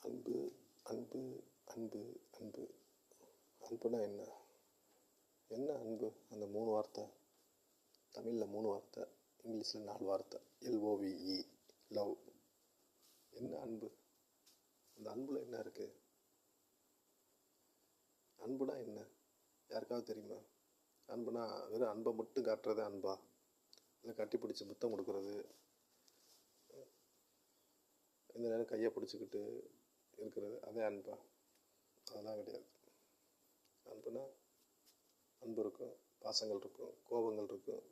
அன்பு அன்பு அன்பு அன்பு அன்புனா என்ன? என்ன அன்பு? அந்த 3 வார்த்தை, தமிழில் 3 வார்த்தை, இங்கிலீஷில் 4 வார்த்தை. LOVE, love. என்ன அன்பு? அந்த அன்புல என்ன இருக்குது? அன்புனா என்ன? யாருக்காவது தெரியுமா? அன்புனா வெறும் அன்பை மட்டும் காட்டுறது அன்பா? இல்லை கட்டி பிடிச்சி முத்தம் கொடுக்குறது, இந்த நேரம் கையை பிடிச்சிக்கிட்டு இருக்கிறது, அதே அன்பா? அதெல்லாம் கிடையாது. அன்புனா அன்பு இருக்கும், பாசங்கள் இருக்கும், கோபங்கள் இருக்கும்,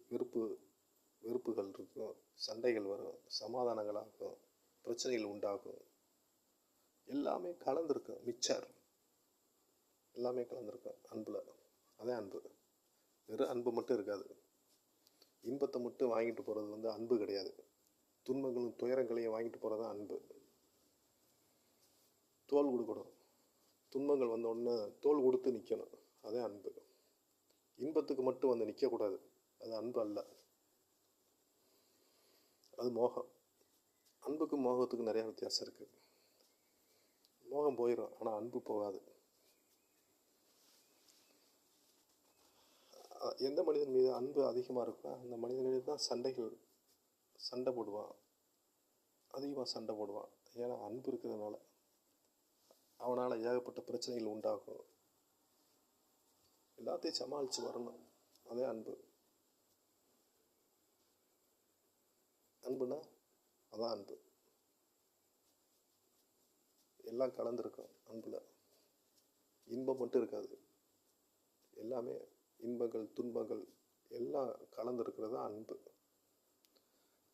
வெறுப்புகள் இருக்கும், சண்டைகள் வரும், சமாதானங்களாகும், பிரச்சனைகள் உண்டாகும், எல்லாமே கலந்துருக்கும். மிக்சர் எல்லாமே கலந்துருக்கும் அன்பில். அதே அன்பு. வெறும் அன்பு மட்டும் இருக்காது. இன்பத்தை மட்டும் வாங்கிட்டு போகிறது அன்பு கிடையாது. துன்பங்களும் துயரங்களையும் வாங்கிட்டு போகிறது தான் அன்பு. தோல் கொடுக்கணும். துன்பங்கள் வந்த உடனே தோல் கொடுத்து நிற்கணும். அதே அன்பு. இன்பத்துக்கு மட்டும் நிற்கக்கூடாது. அது அன்பு அல்ல, அது மோகம். அன்புக்கும் மோகத்துக்கும் நிறையா வித்தியாசம் இருக்குது. மோகம் போயிடும், ஆனால் அன்பு போகாது. எந்த மனிதன் மீது அன்பு அதிகமாக இருக்கோ அந்த மனிதனிடம் தான் சண்டை போடுவான், அதிகமாக சண்டை போடுவான். ஏன்னா அன்பு இருக்கிறதுனால. அவனால் ஏகப்பட்ட பிரச்சனைகள் உண்டாகும். எல்லாத்தையும் சமாளித்து வரணும். அதே அன்பு. அன்புனா அதான் அன்பு. எல்லாம் கலந்துருக்கும் அன்பில். இன்பம் மட்டும் இருக்காது. எல்லாமே இன்பங்கள் துன்பங்கள் எல்லாம் கலந்துருக்கிறது தான் அன்பு.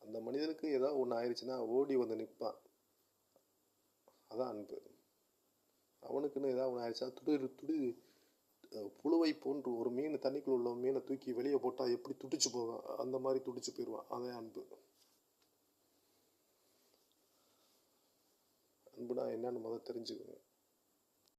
அந்த மனிதனுக்கு ஏதாவது ஒன்று ஆயிடுச்சுன்னா ஓடி நிற்பான். அதான் அன்பு. அவனுக்குன்னு ஏதாவது ஒன்று ஆயிடுச்சா புழுவை போன்று ஒரு மீன், தண்ணிக்குள்ள உள்ள மீனை தூக்கி வெளியே போட்டால் எப்படி துடிச்சு போவான், அந்த மாதிரி துடிச்சு போயிடுவான். அதான் அன்பு. அன்புனா என்னன்னு முதல்ல தெரிஞ்சுக்கணும்.